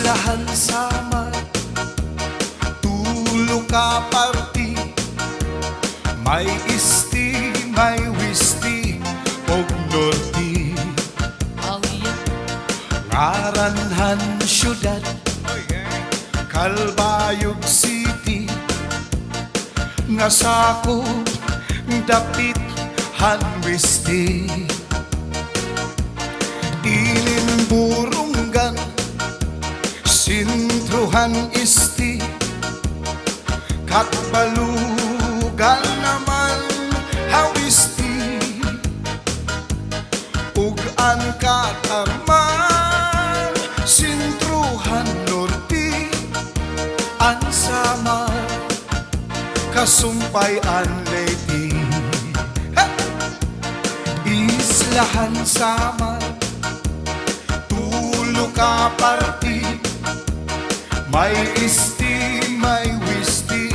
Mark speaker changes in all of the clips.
Speaker 1: Islahan sama tulo ka party, may isti, may wisti og norte. Ngaranhan syudad Calbayog City, nga sakop dapit hanwisti. Ilinburunggan sintruhan isti, katbalugan naman hawisti. Ug ang katarman sintruhan norte, ang sama kasumpay ang lady. Islahan sama tulo ka party, may isti, may wisti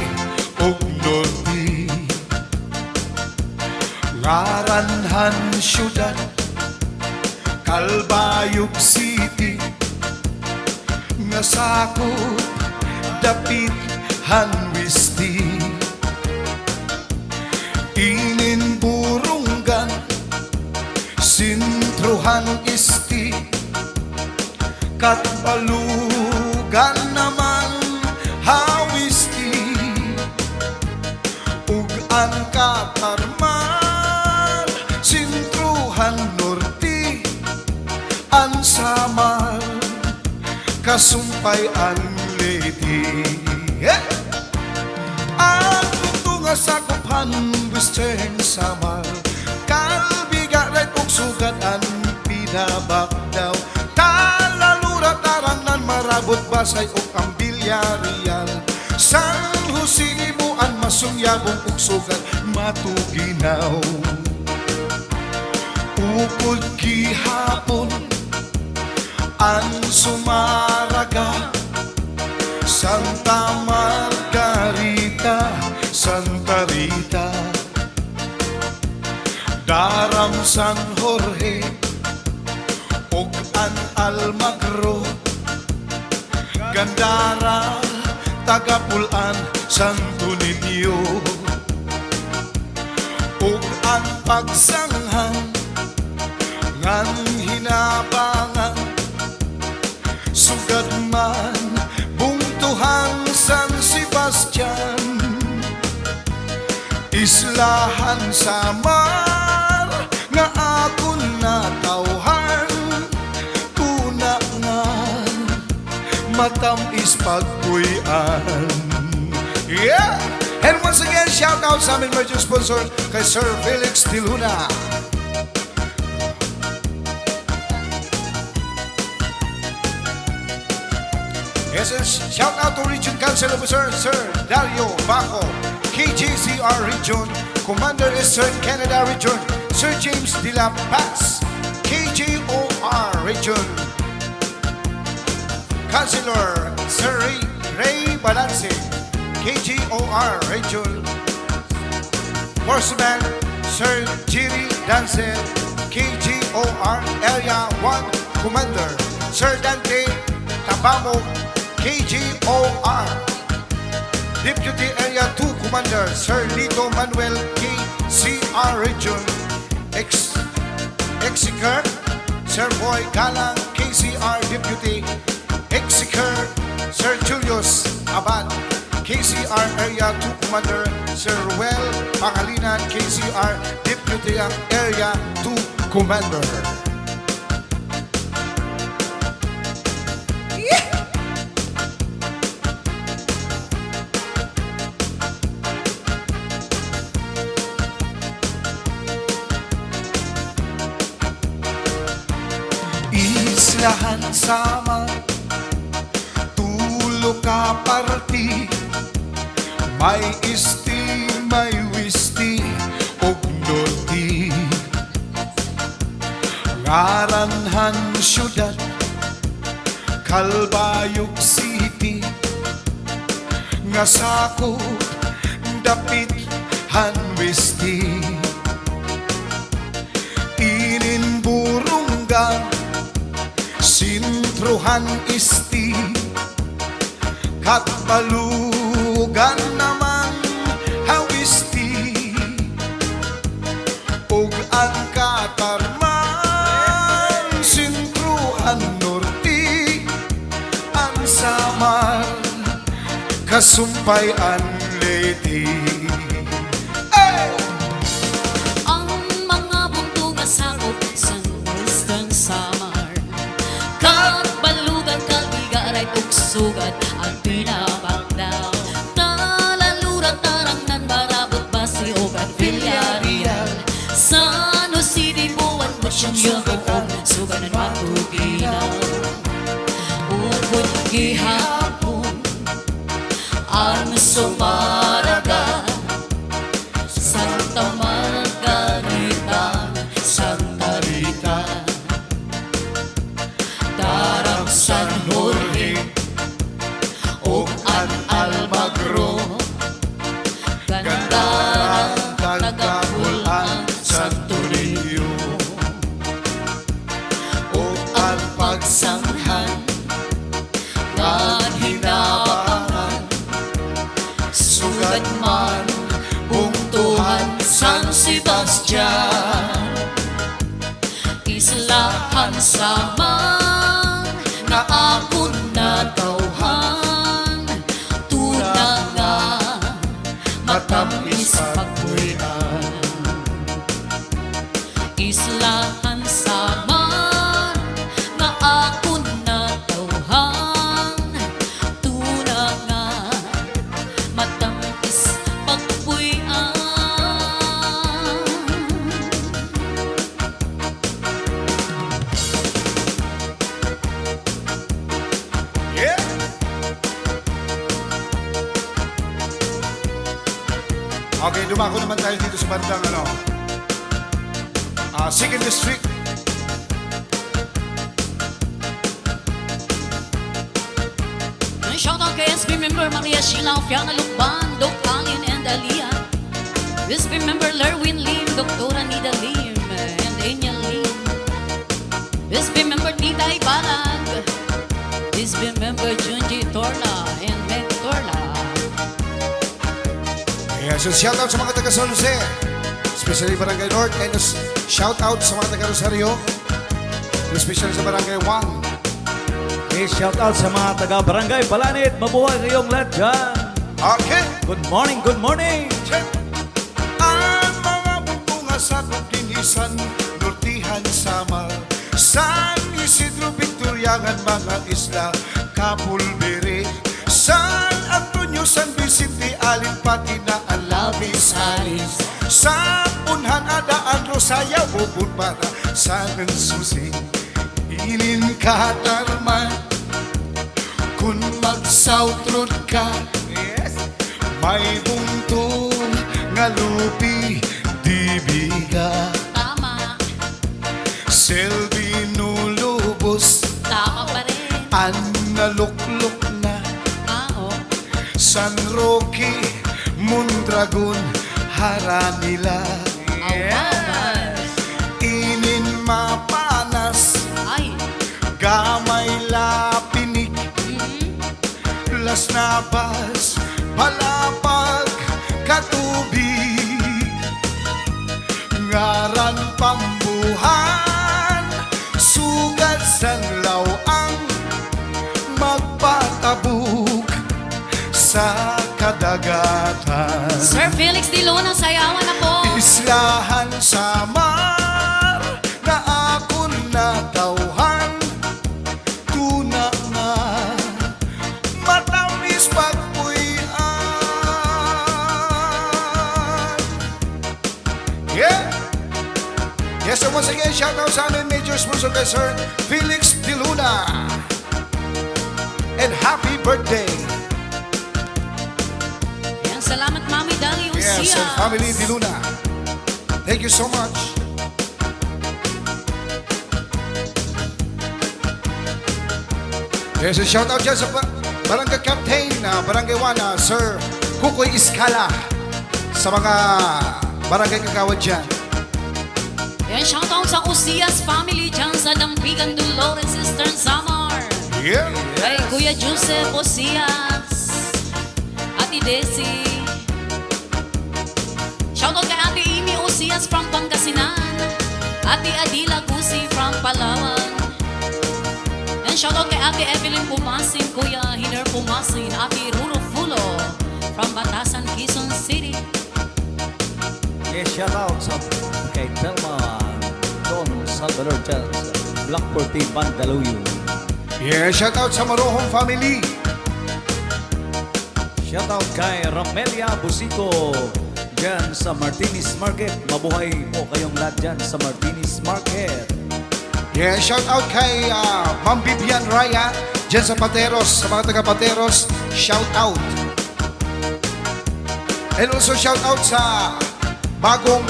Speaker 1: og norte. Ngaranhan syudad Calbayog City, nga sakop dapit hanwisti. Ininburunggan sintruhan isti, katbalugan naman hawisti. Ug ang katarman sintruhan norte, ang samar kasumpay ang lady. Ang tunga sa kupan western samar, kalbigaray ug sugat ang pinabakdaw. Talalura tarangan marabot basay ug ang bilyarial. San Jose mo ang masunyabong ug sugat matuginaw. Upod gihapon ang Sumaraga, Santa Margarita, Santa Rita, Daram San Jorge ug ang Almagro, Gandara, Tagapulan, Santo Niño. Ug ang pagsanghang ngan hinabangan, sugad man bungtuhang San Sebastian. Islahan samar nga akon natawhan, tuna nga matamis pagpuyan. Yeah! And once again, shout out sa aming major sponsor kay Sir Felix Tiluna. Yes, shout out to Region Council Officer Sir Dario Baco, KJCR Region, Commander Eastern Canada Region, Sir James de la Paz, KJOR Region, Councilor Sir Ray Balance, KJOR Region, Horseman Sir Jerry Dancel, KJOR Area 1 Commander, Sir Dante Tabamo, KJOR, Deputy Area 2 Commander Sir Lito Manuel, KCR Region, Executor Sir Boy Galang, KCR Deputy, Executor Sir Julius Abad, KCR Area 2 Commander Sir Ruel Pangalinan, KCR Deputy Area 2 Commander. Islahan sama tulo ka party, may isti, may wisti og norte. Ngaranhan syudad Calbayog City, nga sakop dapit hanwisti. Ininburunggan sintruhan an isti kat balugan naman hawisti ug ang katarman sintruan norti ang samar kasumpay an lady.
Speaker 2: Ang mga bundok asakop sa Western Samar Kabalugan, Kalbigaray, Tugsugat ang pinabagdaw Talaluran, Tarangnan, Barabot, Basi, Ogan, Villarreal San Jose, Buwan, Musyong, Yagoon Suganan, Matuginaw Upod, Gihapon ang Sumaraga Santa Margarita, Santa Rita, Darang San Jorge, ug ang Almagro, Gandaran, Tagapulang, Santo Niño, ug ang pagsanghan, Manhinabangan, Sugat man, Bungtuhan, San Sebastian Islahan Samar na akon natawhan Tuna nga matamis pagpuyan Islahan Samar na akon natawhan Tuna nga matamis pagpuyan
Speaker 1: Yeah. Okay, dumako naman tayo dito sa bandang Second District.
Speaker 2: Shout out kay SB member Maria Sheila, Fiona Lukban, Doc Alien and Alia. SB member Lerwin Lim, Dr. Anida Lim and Angel Lim. SB member Tita Ibalag. SB member Junji Torla and Meg Torla.
Speaker 1: Yeah, so shout out sa mga taga San Jose, especially Barangay North, and shout out sa mga taga Rosario, especially sa Barangay Wang.
Speaker 3: Okay, shout out sa mga taga-barangay Palanit. Mabuhay kayong lahat dyan.
Speaker 1: Okay.
Speaker 3: Good morning, good morning.
Speaker 1: Check. Ang mga bunga sa Kutinisan, Nortihan, Samar, San Isidro, Victoriangan, mga isla, Capulbere, San Antonio, San Vicente, Alin, pati na Alabis, Alis, sa Punhan, Adaan, Rosaya, Bubun, para San Susi, Ilin, Katarman, kung mag-South Road ka, yes, may buntong nga lupi, dibiga,
Speaker 2: Tama,
Speaker 1: Selvi nulubos,
Speaker 2: tama pa rin.
Speaker 1: ang naluklok na,
Speaker 2: Oo,
Speaker 1: San Roque, Mondragon, Haranila,
Speaker 2: awawan.
Speaker 1: Inin mapanas,
Speaker 2: Ay,
Speaker 1: gamay lapinik, Las Navas, Palapag, Katubig, Ngaran Pambuhan, Sugat Sanlaw ang magpatabuk sa kadagatan.
Speaker 2: Sir Felix Di Luna, sayawan na po.
Speaker 1: Islahan Samar na akon natawhan, tuna nga matamis pagpuyan. Yeah. Yes, so once again, shout out sa amin major sponsor kay Sir Felix Di Luna. And happy birthday.
Speaker 2: Yan, salamat Mami Dali
Speaker 1: Yes,
Speaker 2: Ucias.
Speaker 1: and family Di Luna. Thank you so much. Yes, a shout out dyan sa Barangay Captain, Barangay 1, Sir Kukoy Iskala, sa mga barangay kagawad dyan.
Speaker 2: Yan, shoutout sa Ucias family dyan sa Dampigan, Dolores, Eastern Samar.
Speaker 1: Yeah.
Speaker 2: Kay Kuya Joseph Osias, Ate Desi. Shoutout kay Ate Amy Osias from Pangasinan, Ate Adila Gusi from Palawan. And shoutout kay Ate Evelyn Pumasin, Kuya Hiner Pumasin, Ate Ruro Fulo from Batasan, Quezon City.
Speaker 3: Yes, shout out sa kay Telma Don Salvador dyan sa Block 14 Mandaluyong.
Speaker 1: Yeah, shout out sa Marohong family.
Speaker 3: Shout out kay Ramelia Busico dyan sa Martinez Market. Mabuhay po kayong lahat dyan sa Martinez Market.
Speaker 1: Yeah, shout out kay Ma'am Vivian Raya dyan sa Pateros, sa mga taga Pateros. Shout out. And also shout out sa bagong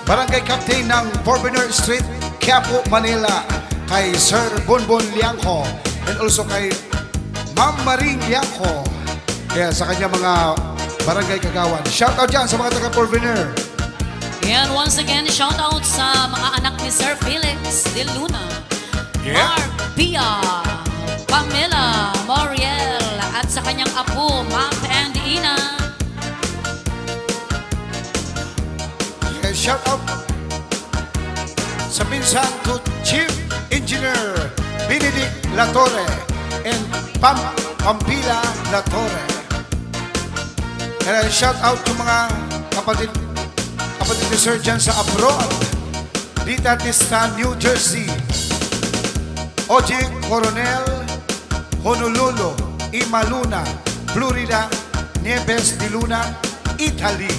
Speaker 1: barangay captain ng Forbinner Street, Quiapo, Manila, kay Sir Bonbon Liangco, and also kay Ma'am Maring Liangco. Kaya sa kanya mga barangay kagawan. Shout out dyan sa mga taga Forbinner.
Speaker 2: And once again, shout out sa mga anak ni Sir Felix De Luna,
Speaker 1: Yeah.
Speaker 2: Mark Pia, Pamela, Moriel, at sa kanyang apo, Mac and Ina.
Speaker 1: And shout out sa pinsan to Chief Engineer Benedict Latorre and Pampila Latorre. And shout out yung mga kapatid ni Sir dyan sa abroad. Dita Tista, New Jersey. Oji Coronel, Honolulu, Imaluna, Florida, Nieves de Luna, Italy.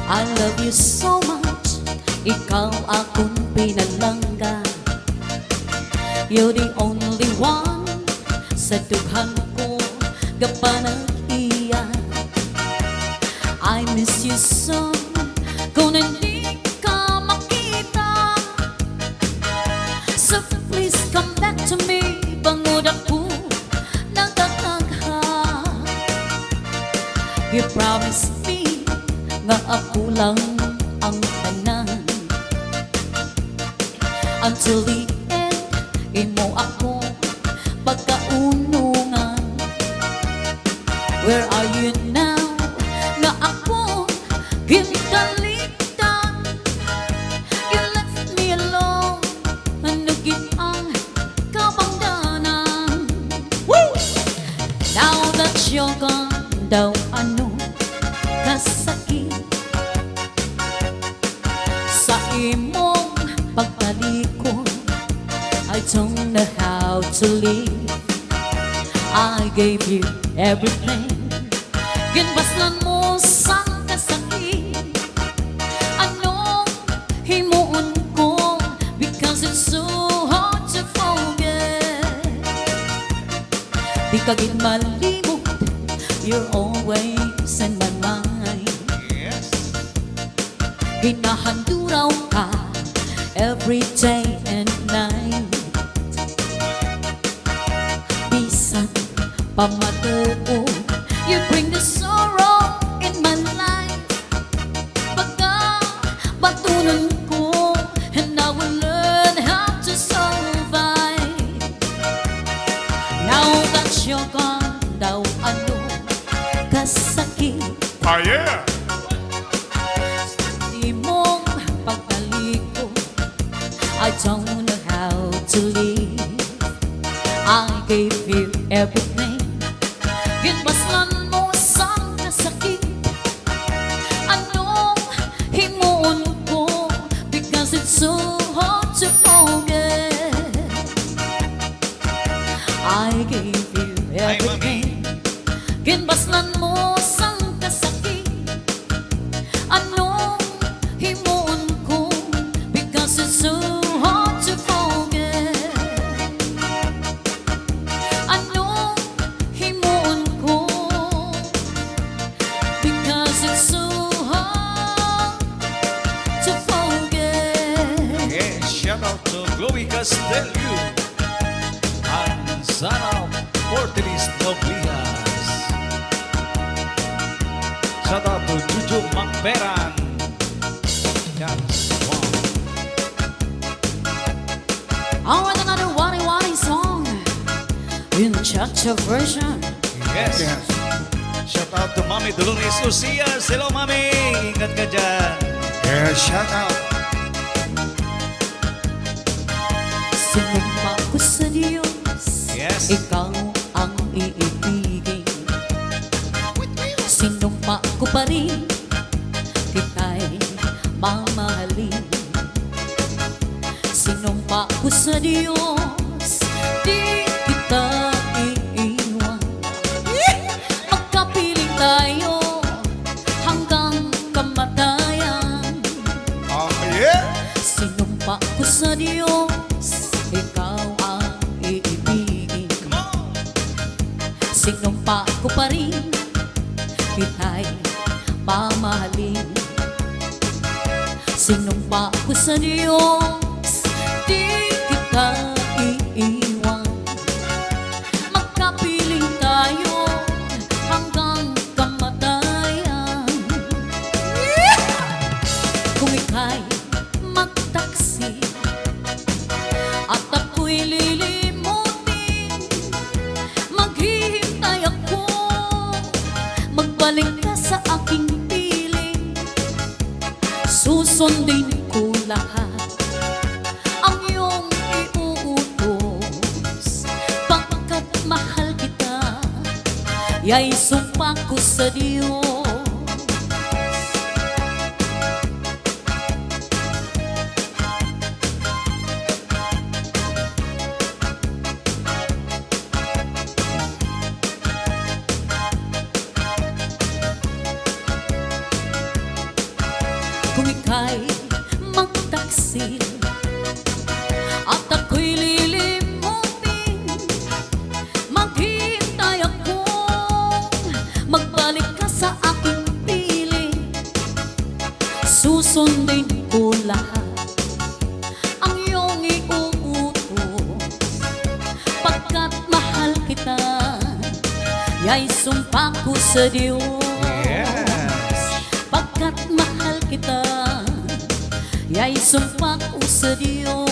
Speaker 2: I love you so much, ikaw akong pinalangga. You're the only one sa dughan ko gapanag-iya. I miss you so kung hindi ka makita. So please come back to me, bangod ako nagtatagha. You promised me nga ako lang ang tanan. Until the end, imo ako pagkaunungan. Where are you now? Nga ako gimkalitan. You left me alone, hanugin ang kabangdanan. Now that you're gone, daw ano kasakit sa imong pagtalikod. I don't know how to live. I gave you everything. Ginbaslan mo sang kasakit. Anong himuon ko? Because it's so hard to forget. Di ka gid malimot, you're always in my mind. Ginahanduraw ka every day and night. Bisan pamatuo, you bring the sorrow in my life. Pagka batunan ko, and I will learn how to survive. Now that you're gone, daw ano kasakit.
Speaker 1: Ah, yeah!
Speaker 2: Imong pagtaliko, I don't know how to live. I gave you everything. Ginbaslan mo sang kasakit. Anong himuon ko? Because it's so hard to forget. I gave you everything. Ginbaslan mo sang kasakit. Anong himuon ko? Because it's so hard to forget. Anong himuon ko? Because it's so hard to forget.
Speaker 3: Yes, shout out to Chloe Castelio and Sana Fortilis Noblias. Baberan. Chance 1.
Speaker 2: I want another wari song in cha-cha version.
Speaker 3: Yes.
Speaker 1: Yes.
Speaker 3: Shout out to Mami Dulunis Lucias. Hello, Mami. Ingat ka dyan.
Speaker 1: Yes, shout out.
Speaker 2: Sinumpa ko sa Diyos,
Speaker 3: Yes.
Speaker 2: ikaw ang iibigin. Sinumpa ko pa rin, kita'y mamahalin. Sinumpa ko sa Diyos, di kita iiwan. Magkapiling tayo hanggang kamatayan.
Speaker 1: Oh, yeah.
Speaker 2: Sinumpa ko sa Diyos, ikaw ang iibigin.
Speaker 3: Come on.
Speaker 2: Sinumpa ko pa rin, kita'y mamahalin. Sinumpa ko sa Diyos, di kita iiwan. Magkapiling tayo hanggang kamatayan. Kung ika'y magtaksi at ako'y lilimutin, maghihintay ako, magbalik ka sa aking piling. Susundin ko lahat ang iyong iuutos, pagkat mahal kita, ya'y sumpa ko sa Diyos. Kung ika'y magtaksil at ako'y lilimutin, maghihintay ako, magbalik ka sa aking piling. Susundin ko lahat ang iyong iuutos, pagkat mahal kita, ya'y sumpa ko sa Diyos.
Speaker 3: Yes.
Speaker 2: Pagkat mahal kita, ya'y sumpa ko sa Diyos.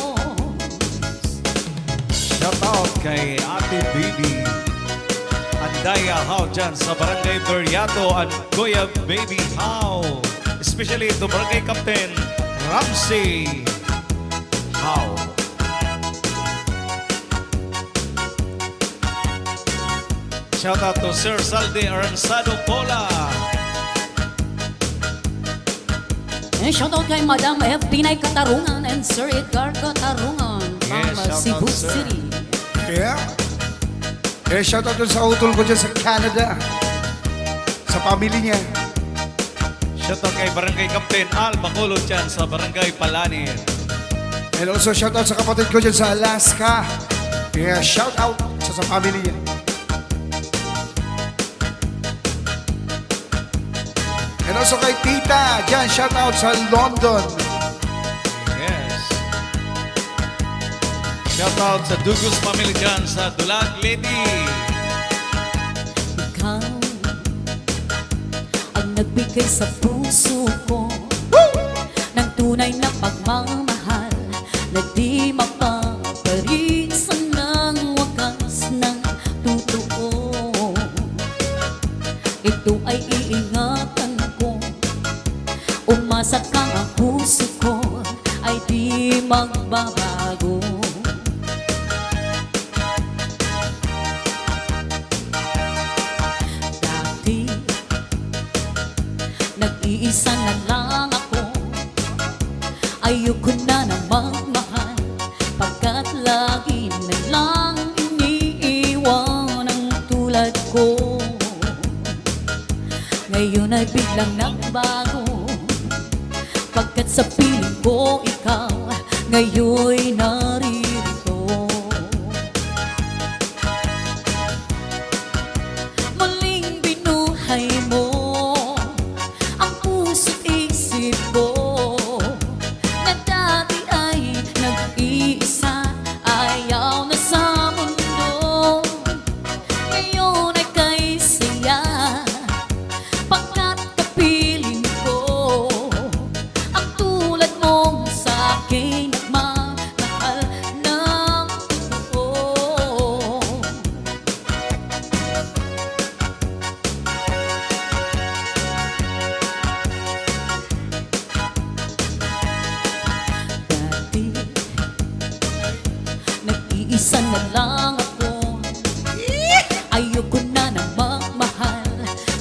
Speaker 3: Shout out kay Ate Baby Andaya How dyan sa Barangay Beryato at Goya Baby How. Especially to Barangay Captain Ramsey How. Shout out to Sir Salde Aransado Pola.
Speaker 2: Shoutout kay Madam F. Pinay Katarungan and Sir Edgar Katarungan from
Speaker 3: Yes, shout
Speaker 2: Cebu
Speaker 3: out, sir.
Speaker 2: City.
Speaker 1: Yeah. Eh, shout out dun sa utol ko dyan sa Canada. Sa family niya.
Speaker 3: Shout out kay Barangay Captain Al Bacolod dyan sa Barangay Palanin.
Speaker 1: And also shout out sa kapatid ko dyan sa Alaska. Yeah, shout out sa family niya. And also kay Tita dyan, shout out sa London.
Speaker 3: Yes. Shout out sa Dugus family dyan sa Dulag Lady.
Speaker 2: Ikaw ang nagbigay sa puso ko ng tunay na pagmamahal na di mapaparisan ng wakas ng totoo. Ito ay iingatan ko, umasa kang ang puso ko ay di magbabago. Dati nag-iisa na lang ako, ayoko na nang magmahal, pagkat lagi na lang iniiwan ang tulad ko. Ngayon ay biglang nagbago, pagkat sa piling ko ikaw ngayon'y naririto. Muling binuhay mo ang puso't isip ko, na dati ay nag-iisa, ayaw na sa mundo. Ngayon ay kay saya, pagkat kapiling ko na lang ako. Ayoko na na magmahal,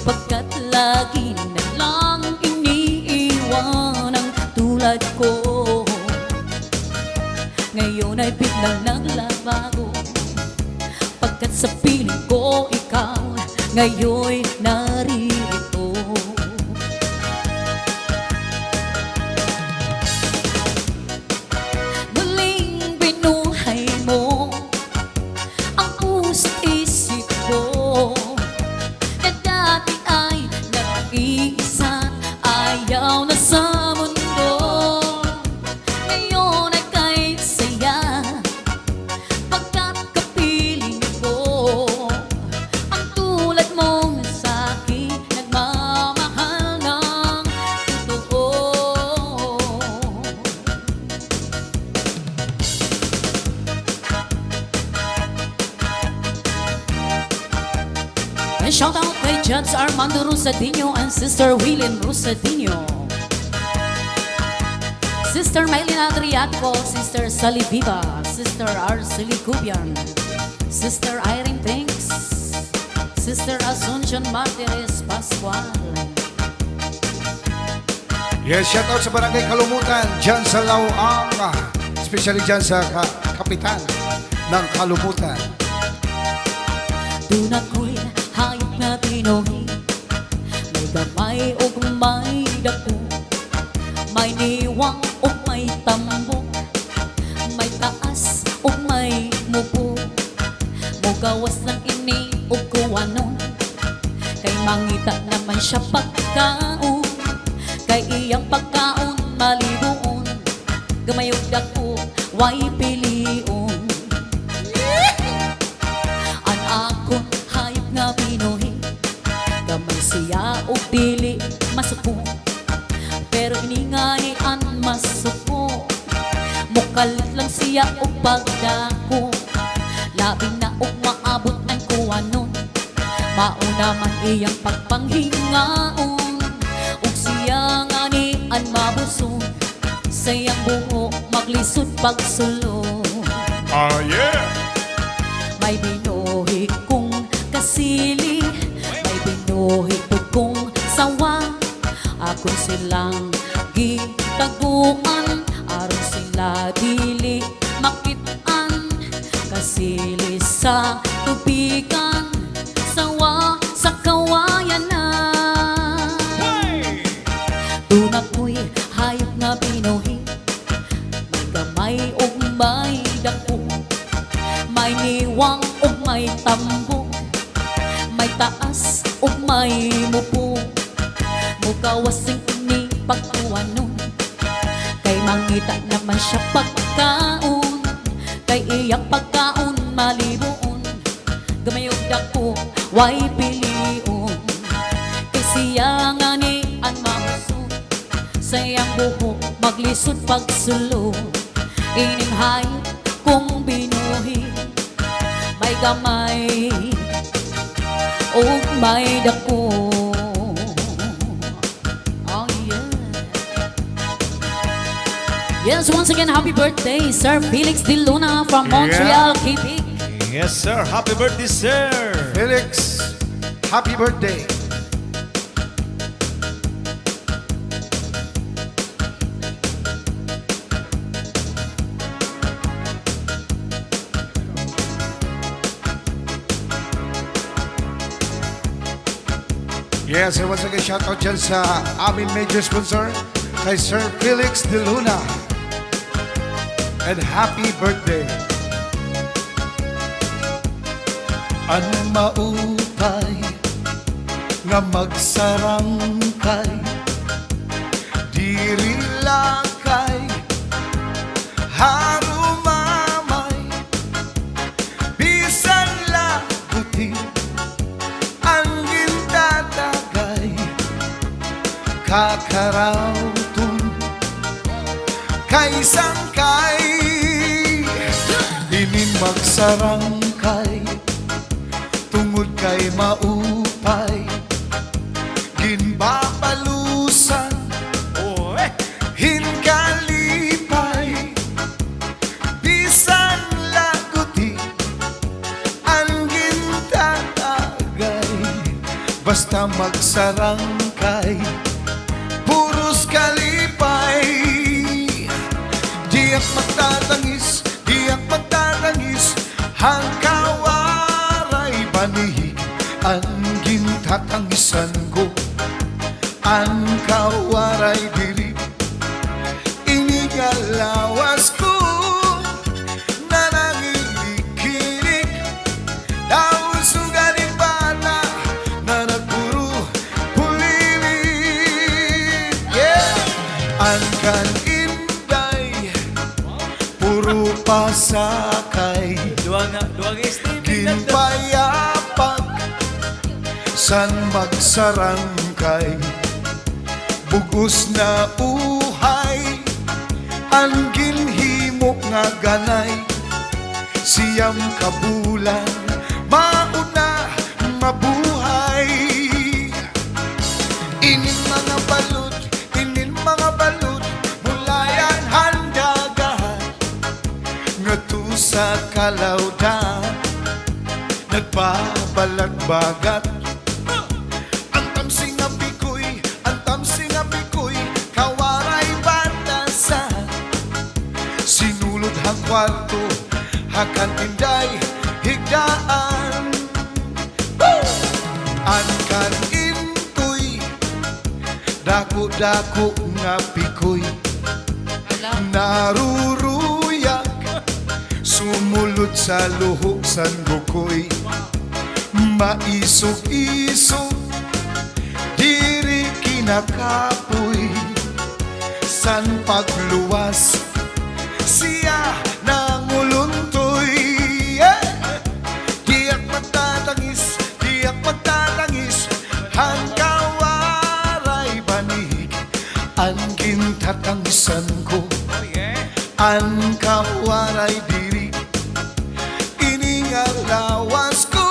Speaker 2: pagkat lagi na lang iniiwan ang tulad ko. Ngayon ay biglang naglabago, pagkat sa piling ko ikaw ngayon'y narito. Muling binuhay mo ang puso't isip ko, na dati ay nag-iisa, ayaw na sa mundo. Ngayon ay kay saya, pagkat kapiling ko ang tulad mong sa'kin nagmamahal ng totoo. And shout out kay Judge Armando Rosadinho and Sister William Rosadinho, Sister Maylin Adriatico, Sister Sally Viva, Sister Arcely Cubian, Sister Irene Pinks, Sister Asuncion Martires Pascual.
Speaker 1: Yes, shout out sa Barangay Kalumutan, dyan sa Lauang, especially dyan sa kapitan ng Kalumutan.
Speaker 2: Doon ako'y hayop na Pinoy, may gamay o may dako, may niwang o may tambok, may taas o may mupo, mugawas ng ini o kuwanon, kay mangita naman siya pagkaon, kay iyang pagkaon malibuon, gamayog dako way pilion. An akong hayop nga Pinoy, gamay siya o dili masuko, pero iningani an masuko, mukalit lang siya o pagdako, labing na o maabot ang kuwanon, mauna man iyang pagpanghingaon, ug siya nga ni an mabusog, sayang buho maglisod pagsulong.
Speaker 1: Oh yeah!
Speaker 2: May binuhi kong kasili, may binuhi kong sawa, ako silang gitaguan, aron sila dili makitaan, kasili sa tubigan, sawa sa kawayan na. Doon ako'y hayop nga Pinoy, may gamay o may dako, may niwang o may tambok, may taas o may mupo, mukawasing ini pagkuwanon, kay mangita naman siya pagkaon, kay iyang pagkaon malibuon, gamayog dako way pilion, kay siya nga ni an mamusod, sayang buho maglisod pagsulo, ining hayop kung binuhi, may gamay o may dako. Oh yeah. Yes, once again, happy birthday, Sir Felix De Luna from Montreal, Quebec.
Speaker 3: Yes, sir. Happy birthday, sir.
Speaker 1: Felix, happy birthday! Yes, and once again, shout out dyan sa aming major sponsor, kay Sir Felix De Luna. And happy birthday! Ang maupay nga magsarangkay, diri lakay, harumamay, bisan laguti, ang gindadagay, kakarawtun, kaisang kay, inin magsarangkay, tungod kay maupay, ginbabalusan, hinkalipay, bisan laguti, basta magsarangkay, puros kalipay. Di ak magtatangis, di ak magtatangis, hangkawaray banihig, ang gintatangisan ko, ang kawaray diri, inigalawas ko, na nangikinig, daw sugaling bata, na nagpuro pulilit. Yeah! Ang kaninday, puro pasakay,
Speaker 3: Duwang estimate na
Speaker 1: ginpayapag, san magsarangkay, bugos na uhay, ang ginhimo nga ganay, siyam kabulan, mauna mabuhay. Inin mga balud, inin mga balud, mulayan handagahan, nga tu sa kalawdan, nagbabalat-bagat. Ang tamsing nga pikoy, ang tamsing nga pikoy, kawaray batasan, sinulod hang kwarto, hakan tinday, higdaan. Ang kanintoy, dako-dako nga pikoy,
Speaker 2: Alam.
Speaker 1: naruruyak, sumulod sa luho san gukoy, maisog-isog, diri kinakapoy, san pagluwas, siya nanguluntoy. Yeah! Diyak magtatangis, diyak magtatangis, hangkawaray banig, ang gintatangisan ko,
Speaker 3: Oh yeah.
Speaker 1: ang kawaray diri, iningalawas ko,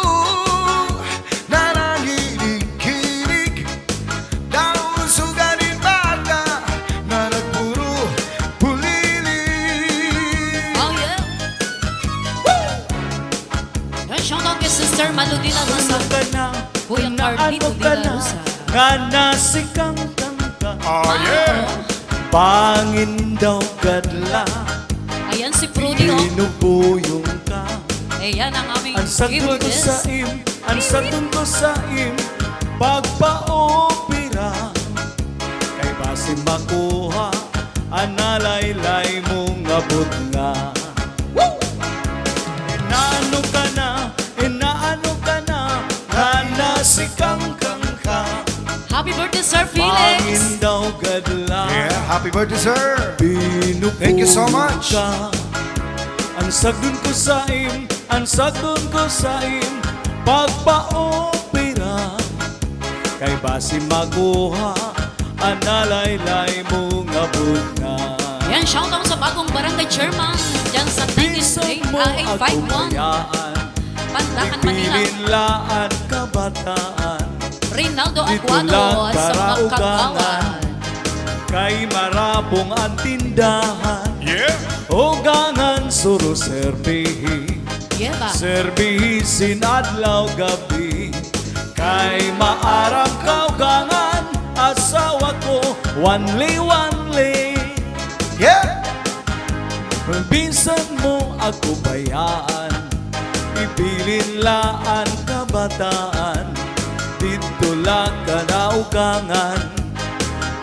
Speaker 1: nananginig-kinig, daw sugarin bata, na nagpuro pulilit.
Speaker 2: Oh yeah. Yan, shout out kay Sister Malu de la Rosa.
Speaker 3: Ano ka na?
Speaker 2: Kuya Carlito de la Rosa.
Speaker 3: Nga nasikang tangka,
Speaker 1: Oh yeah!
Speaker 3: pangin daw kadla,
Speaker 2: Ayan si Prudy, oh.
Speaker 3: pinupuyong ka.
Speaker 2: Ayan ang aming
Speaker 3: Ang sagdon ko sa
Speaker 2: keyboardist.
Speaker 3: ang sagdon ko sa pagpa-opera, kay basi makuha, analaylay mong abot nga. Inaano ka na, hanasikang kang ka,
Speaker 2: Happy birthday, Sir
Speaker 3: pangin
Speaker 2: Felix.
Speaker 3: daw kadla.
Speaker 1: Yeah, happy birthday, sir!
Speaker 3: Pinupuyong
Speaker 1: Thank you so much.
Speaker 3: ka. Ang sagdon ko sa pagpa-opera, kay basi makuha, analaylay mong abot nga.
Speaker 2: Yan, shout out sa bagong barangay chairman dyan sa
Speaker 3: Bisan mo ako
Speaker 2: 851
Speaker 3: bayaan,
Speaker 2: Pandakan, Manila.
Speaker 3: ipinlaan kabataan,
Speaker 2: Rinaldo
Speaker 3: Dito
Speaker 2: Aguado
Speaker 3: lang
Speaker 2: sa
Speaker 3: karaugangan.
Speaker 2: Magkagawan.
Speaker 3: kay marapong ang tindahan,
Speaker 1: Yeah!
Speaker 3: ugangan suro serbihi.
Speaker 2: Yeba.
Speaker 3: Servisin adlaw gabi, kay maaram kaugangan, asawa ko wanli.
Speaker 1: Yeah!
Speaker 3: Pinsan mo ako bayaan, ibilin laan kabataan, dito lang ka na ugangan,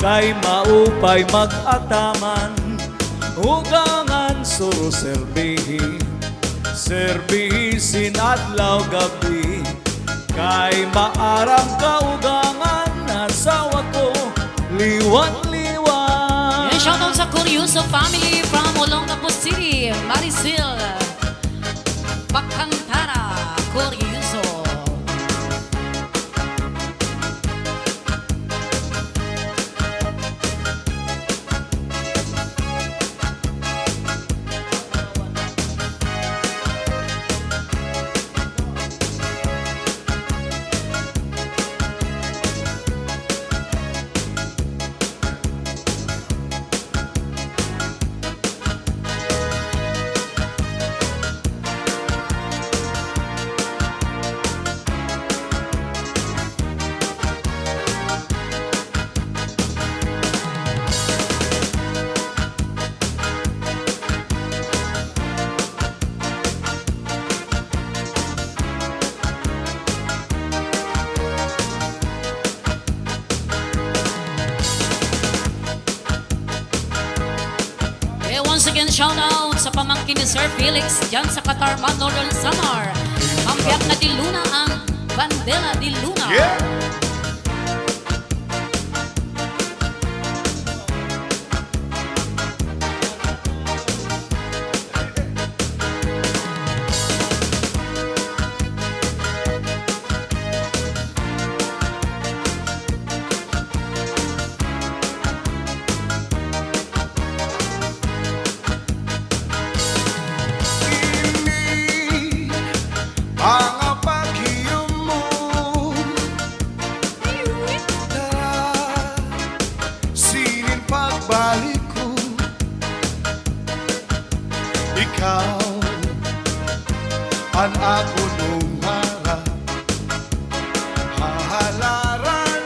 Speaker 3: kay maupay mag-ataman, ugangan suro serbihi. Servisin adlaw gabi, kay maaram kaugangan, asawa ko liwan.
Speaker 2: Yan, shout out sa Curioso family from Olongapo City, Maricel Bacantara, Curioso. second shoutout sa pamangkin ni Sir Felix dyan sa Catarman, Northern Samar. Mambiyak na di Luna ang Bandela di Luna.
Speaker 1: Yeah! Ini mga paghiyom mo na sinin pagbalik ko. Ikaw ang ako nung harap, hahalaran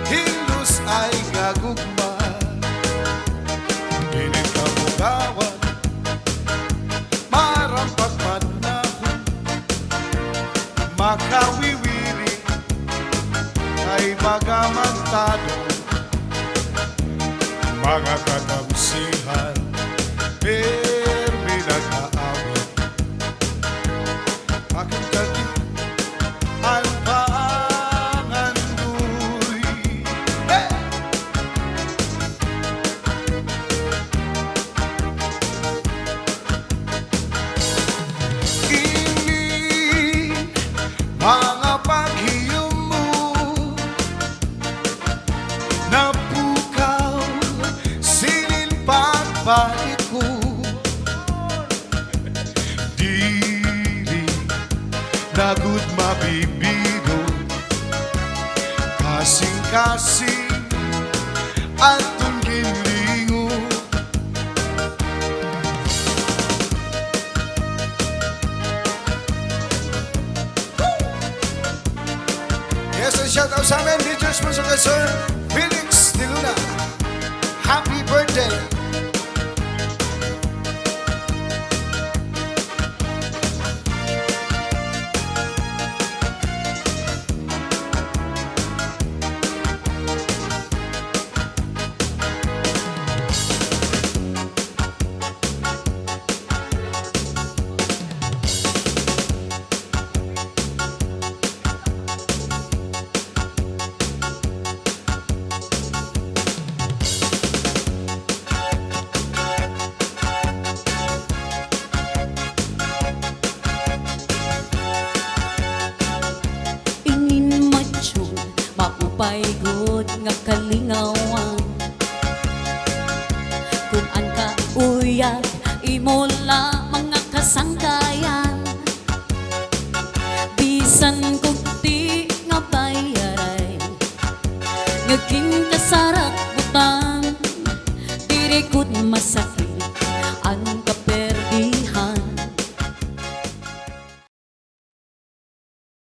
Speaker 1: hilos ay gagugma. Pilit ka bugawan, marampat man ako, makawiwiri ay magamantado. Mga katamsihan, permi nag-aawit. Aking talit, ang paangandoy. Hey! Ini mga paghiyom mo na pukaw, silin pagbalik ko. Dili na gud mabibigo, kasing-kasing atong ginlingo. Yes, and shout out sa amin, DJ sponsor kay Sir Felix de Luna. Happy birthday!
Speaker 2: Inin macho, maupay good nga kalingawan. Kung an ka uyag, imola mga kasangkayan. Bisan kung di nga bayaray, ngaging kasarak butang, dirikot masakit.